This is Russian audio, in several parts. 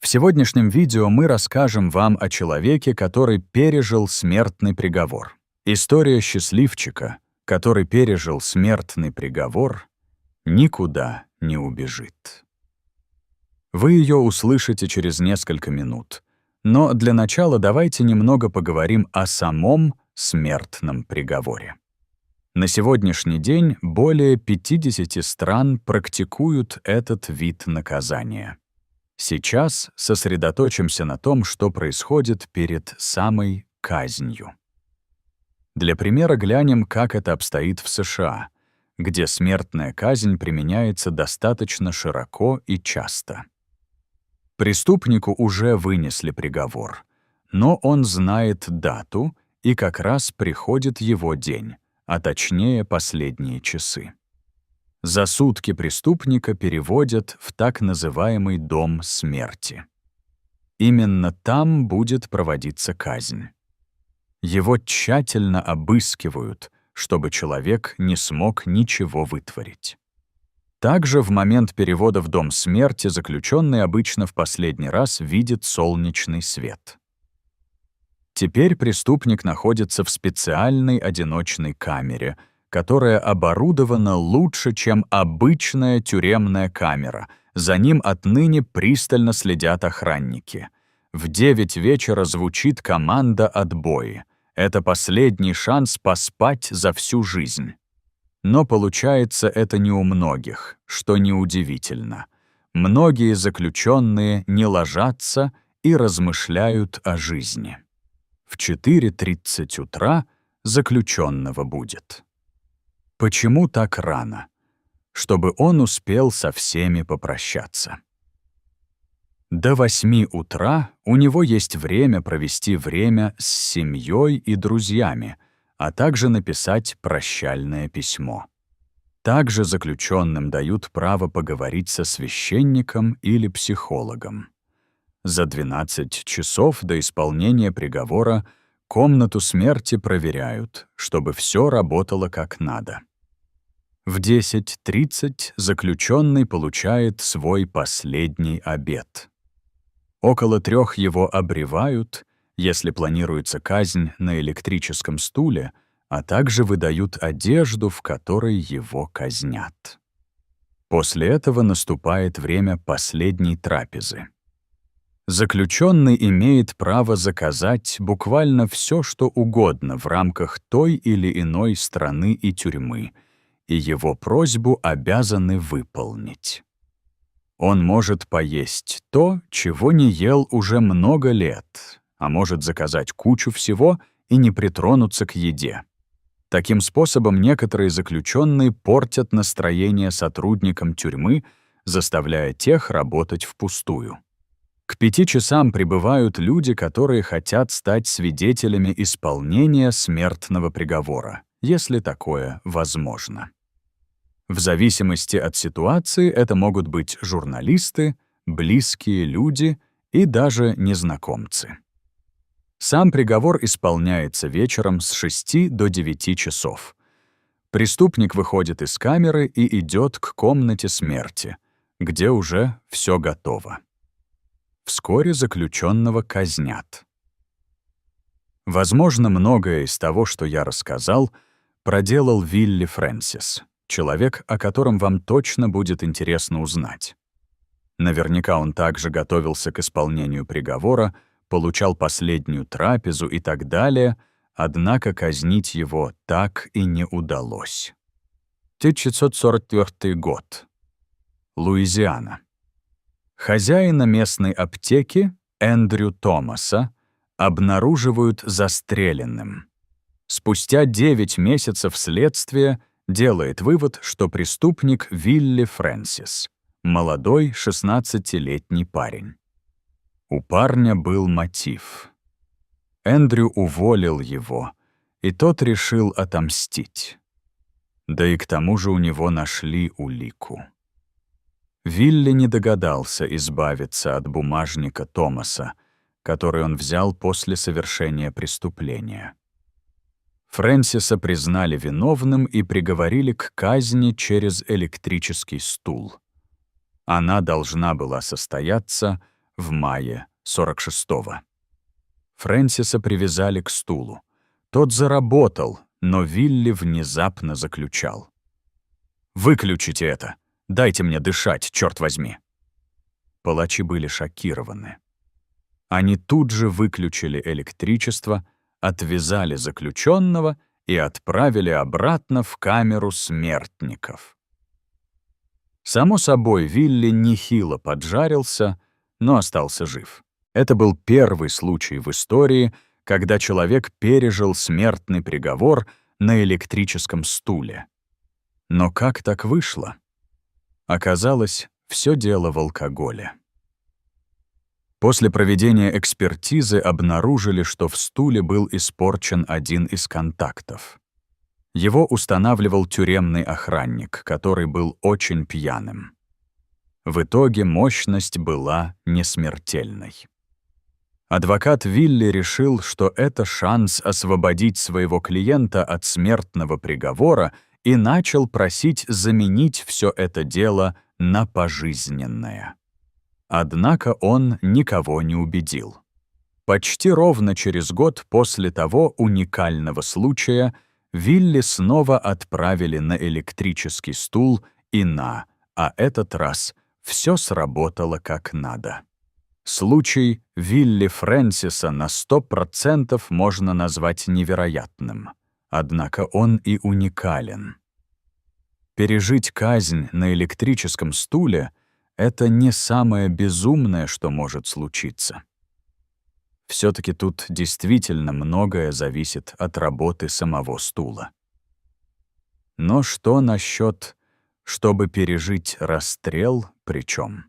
В сегодняшнем видео мы расскажем вам о человеке, который пережил смертный приговор. История счастливчика, который пережил смертный приговор, никуда не убежит. Вы ее услышите через несколько минут, но для начала давайте немного поговорим о самом смертном приговоре. На сегодняшний день более 50 стран практикуют этот вид наказания. Сейчас сосредоточимся на том, что происходит перед самой казнью. Для примера глянем, как это обстоит в США, где смертная казнь применяется достаточно широко и часто. Преступнику уже вынесли приговор, но он знает дату, и как раз приходит его день, а точнее последние часы. За сутки преступника переводят в так называемый дом смерти. Именно там будет проводиться казнь. Его тщательно обыскивают, чтобы человек не смог ничего вытворить. Также в момент перевода в дом смерти заключенный обычно в последний раз видит солнечный свет. Теперь преступник находится в специальной одиночной камере, которая оборудована лучше, чем обычная тюремная камера. За ним отныне пристально следят охранники. В 9 вечера звучит команда отбоя. Это последний шанс поспать за всю жизнь. Но получается это не у многих, что неудивительно. Многие заключенные не ложатся и размышляют о жизни. В 4:30 утра заключенного будет. Почему так рано? Чтобы он успел со всеми попрощаться. До 8 утра у него есть время провести время с семьей и друзьями, а также написать прощальное письмо. Также заключенным дают право поговорить со священником или психологом. За 12 часов до исполнения приговора комнату смерти проверяют, чтобы все работало как надо. В 10:30 заключенный получает свой последний обед. Около 3 его обревают, если планируется казнь на электрическом стуле, а также выдают одежду, в которой его казнят. После этого наступает время последней трапезы. Заключенный имеет право заказать буквально все, что угодно в рамках той или иной страны и тюрьмы, и его просьбу обязаны выполнить. Он может поесть то, чего не ел уже много лет, а может заказать кучу всего и не притронуться к еде. Таким способом некоторые заключенные портят настроение сотрудникам тюрьмы, заставляя тех работать впустую. К 5 часам прибывают люди, которые хотят стать свидетелями исполнения смертного приговора, если такое возможно. В зависимости от ситуации это могут быть журналисты, близкие люди и даже незнакомцы. Сам приговор исполняется вечером с 6 до 9 часов. Преступник выходит из камеры и идет к комнате смерти, где уже все готово. Вскоре заключенного казнят. Возможно, многое из того, что я рассказал, проделал Вилли Фрэнсис, человек, о котором вам точно будет интересно узнать. Наверняка он также готовился к исполнению приговора, получал последнюю трапезу и так далее, однако казнить его так и не удалось. 1944 год. Луизиана. Хозяина местной аптеки, Эндрю Томаса, обнаруживают застреленным. Спустя 9 месяцев следствия делает вывод, что преступник Вилли Фрэнсис, молодой 16-летний парень. У парня был мотив. Эндрю уволил его, и тот решил отомстить. Да и к тому же у него нашли улику. Вилли не догадался избавиться от бумажника Томаса, который он взял после совершения преступления. Фрэнсиса признали виновным и приговорили к казни через электрический стул. Она должна была состояться в мае 46-го. Фрэнсиса привязали к стулу. Тот заработал, но Вилли внезапно закричал: «Выключите это! Дайте мне дышать, черт возьми!» Палачи были шокированы. Они тут же выключили электричество, отвязали заключенного и отправили обратно в камеру смертников. Само собой, Вилли нехило поджарился, но остался жив. Это был первый случай в истории, когда человек пережил смертный приговор на электрическом стуле. Но как так вышло? Оказалось, все дело в алкоголе. После проведения экспертизы обнаружили, что в стуле был испорчен один из контактов. Его устанавливал тюремный охранник, который был очень пьяным. В итоге мощность была несмертельной. Адвокат Вилли решил, что это шанс освободить своего клиента от смертного приговора, и начал просить заменить все это дело на пожизненное. Однако он никого не убедил. Почти ровно через год после того уникального случая Вилли снова отправили на электрический стул а этот раз все сработало как надо. Случай Вилли Фрэнсиса на 100% можно назвать невероятным, однако он и уникален. Пережить казнь на электрическом стуле — это не самое безумное, что может случиться. Все-таки тут действительно многое зависит от работы самого стула. Но что насчет, чтобы пережить расстрел, причем?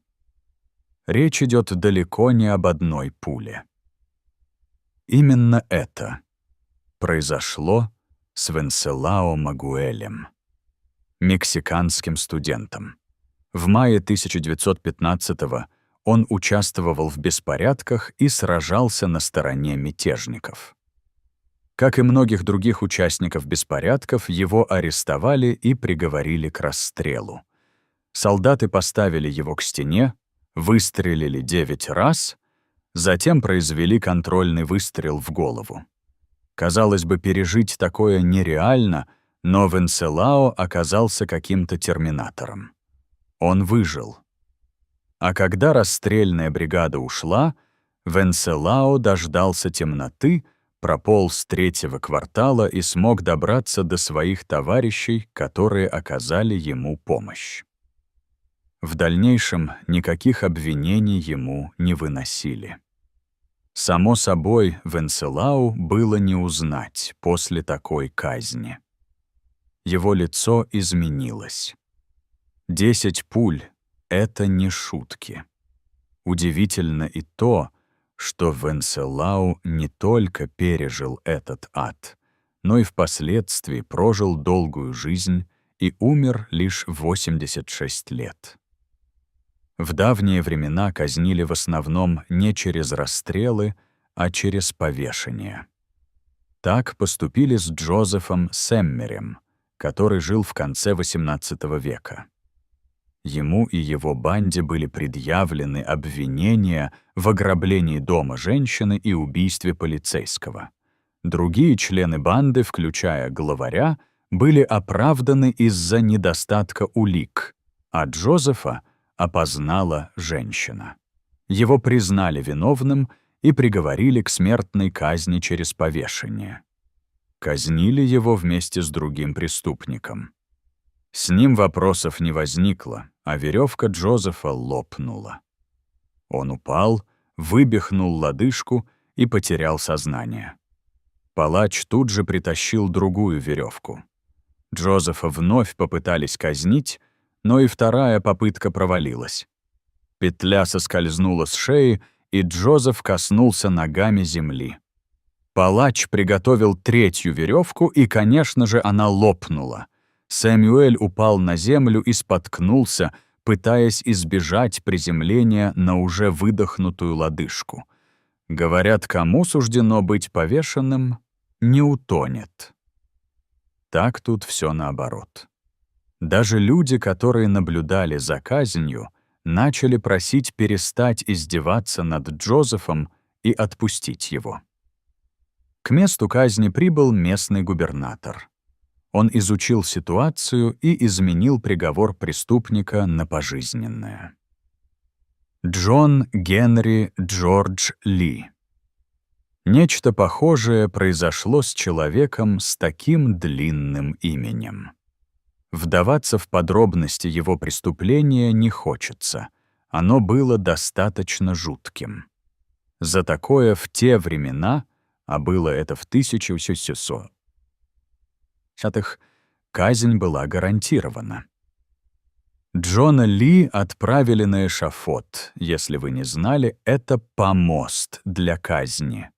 Речь идет далеко не об одной пуле. Именно это произошло с Венцелао Магуэлем, мексиканским студентом. В мае 1915-го он участвовал в беспорядках и сражался на стороне мятежников. Как и многих других участников беспорядков, его арестовали и приговорили к расстрелу. Солдаты поставили его к стене, выстрелили 9 раз, затем произвели контрольный выстрел в голову. Казалось бы, пережить такое нереально, но Венцелао оказался каким-то терминатором. Он выжил. А когда расстрельная бригада ушла, Венцелао дождался темноты, прополз с 3-го квартала и смог добраться до своих товарищей, которые оказали ему помощь. В дальнейшем никаких обвинений ему не выносили. Само собой, Венцелао было не узнать после такой казни. Его лицо изменилось. 10 пуль — это не шутки. Удивительно и то, что Венцелао не только пережил этот ад, но и впоследствии прожил долгую жизнь и умер лишь в 86 лет. В давние времена казнили в основном не через расстрелы, а через повешение. Так поступили с Джозефом Семмерем, который жил в конце XVIII века. Ему и его банде были предъявлены обвинения в ограблении дома женщины и убийстве полицейского. Другие члены банды, включая главаря, были оправданы из-за недостатка улик, а Джозефа опознала женщина. Его признали виновным и приговорили к смертной казни через повешение. Казнили его вместе с другим преступником. С ним вопросов не возникло, а веревка Джозефа лопнула. Он упал, вывихнул лодыжку и потерял сознание. Палач тут же притащил другую веревку. Джозефа вновь попытались казнить, но и вторая попытка провалилась. Петля соскользнула с шеи, и Джозеф коснулся ногами земли. Палач приготовил третью веревку, и, конечно же, она лопнула. Сэмюэль упал на землю и споткнулся, пытаясь избежать приземления на уже выдохнутую лодыжку. Говорят, кому суждено быть повешенным, не утонет. Так тут все наоборот. Даже люди, которые наблюдали за казнью, начали просить перестать издеваться над Джозефом и отпустить его. К месту казни прибыл местный губернатор. Он изучил ситуацию и изменил приговор преступника на пожизненное. Джон Генри Джордж Ли. Нечто похожее произошло с человеком с таким длинным именем. Вдаваться в подробности его преступления не хочется. Оно было достаточно жутким. За такое в те времена, а было это в 1800-х, казнь была гарантирована. Джона Ли отправили на эшафот. Если вы не знали, это помост для казни.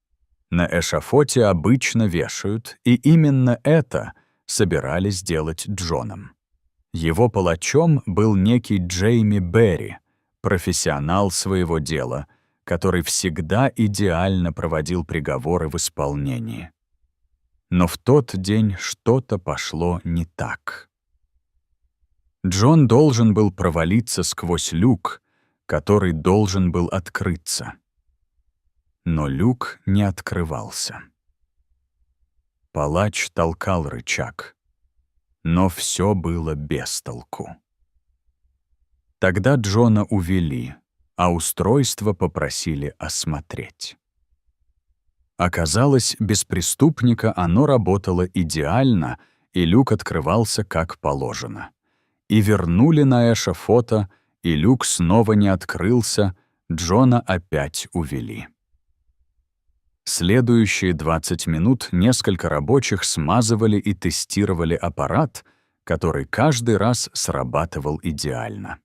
На эшафоте обычно вешают, и именно это собирались делать Джоном. Его палачом был некий Джейми Берри, профессионал своего дела, который всегда идеально проводил приговоры в исполнении. Но в тот день что-то пошло не так. Джон должен был провалиться сквозь люк, который должен был открыться. Но люк не открывался. Палач толкал рычаг, но все было без толку. Тогда Джона увели, а устройство попросили осмотреть. Оказалось, без преступника оно работало идеально, и люк открывался как положено. И вернули на эшафота, и люк снова не открылся, Джона опять увели. Следующие 20 минут несколько рабочих смазывали и тестировали аппарат, который каждый раз срабатывал идеально.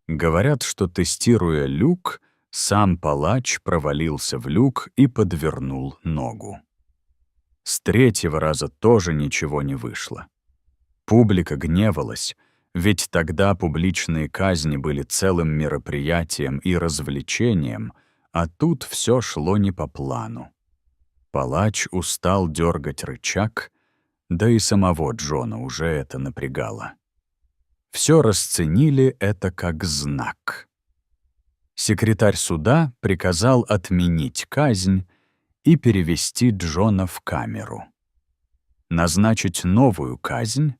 Говорят, что, тестируя люк, сам палач провалился в люк и подвернул ногу. С третьего раза тоже ничего не вышло. Публика гневалась, ведь тогда публичные казни были целым мероприятием и развлечением, а тут все шло не по плану. Палач устал дергать рычаг, да и самого Джона уже это напрягало. Все расценили это как знак. Секретарь суда приказал отменить казнь и перевести Джона в камеру. Назначить новую казнь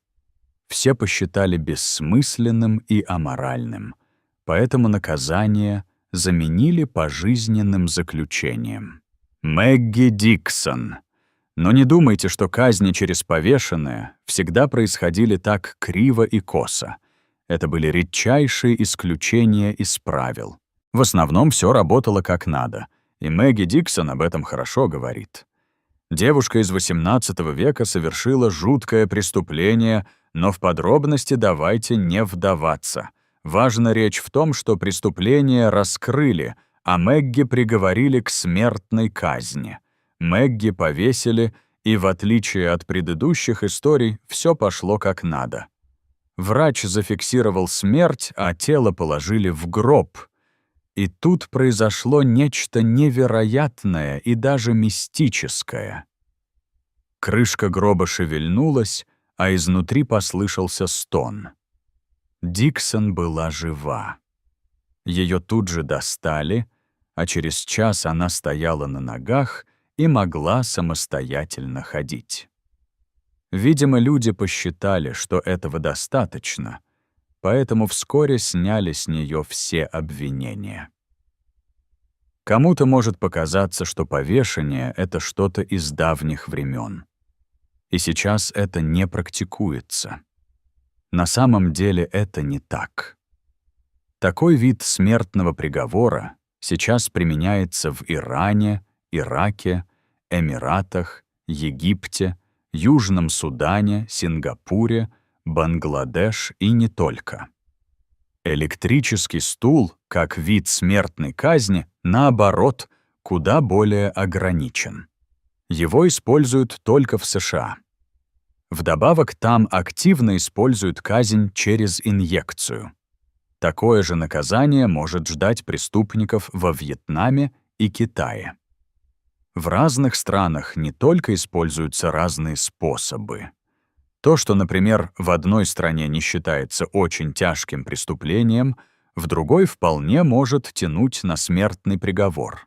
все посчитали бессмысленным и аморальным, поэтому наказание заменили пожизненным заключением. Мэгги Диксон. Но не думайте, что казни через повешенное всегда происходили так криво и косо. Это были редчайшие исключения из правил. В основном все работало как надо, и Мэгги Диксон об этом хорошо говорит. Девушка из XVIII века совершила жуткое преступление, но в подробности давайте не вдаваться. Важна речь в том, что преступление раскрыли, а Мэгги приговорили к смертной казни. Мэгги повесили, и, в отличие от предыдущих историй, все пошло как надо. Врач зафиксировал смерть, а тело положили в гроб. И тут произошло нечто невероятное и даже мистическое. Крышка гроба шевельнулась, а изнутри послышался стон. Диксон была жива. Ее тут же достали, а через час она стояла на ногах и могла самостоятельно ходить. Видимо, люди посчитали, что этого достаточно, поэтому вскоре сняли с нее все обвинения. Кому-то может показаться, что повешение — это что-то из давних времен. И сейчас это не практикуется. На самом деле это не так. Такой вид смертного приговора сейчас применяется в Иране, Ираке, Эмиратах, Египте, Южном Судане, Сингапуре, Бангладеш и не только. Электрический стул, как вид смертной казни, наоборот, куда более ограничен. Его используют только в США. Вдобавок, там активно используют казнь через инъекцию. Такое же наказание может ждать преступников во Вьетнаме и Китае. В разных странах не только используются разные способы. То, что, например, в одной стране не считается очень тяжким преступлением, в другой вполне может тянуть на смертный приговор.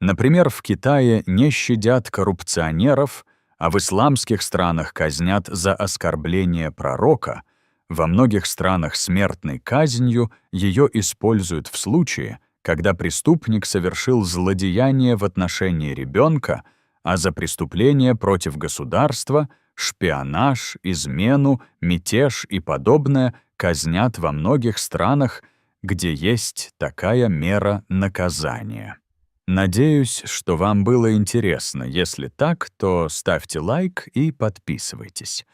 Например, в Китае не щадят коррупционеров, а в исламских странах казнят за оскорбление пророка. Во многих странах смертной казнью ее используют в случае, когда преступник совершил злодеяние в отношении ребенка, а за преступление против государства, шпионаж, измену, мятеж и подобное казнят во многих странах, где есть такая мера наказания. Надеюсь, что вам было интересно. Если так, то ставьте лайк и подписывайтесь.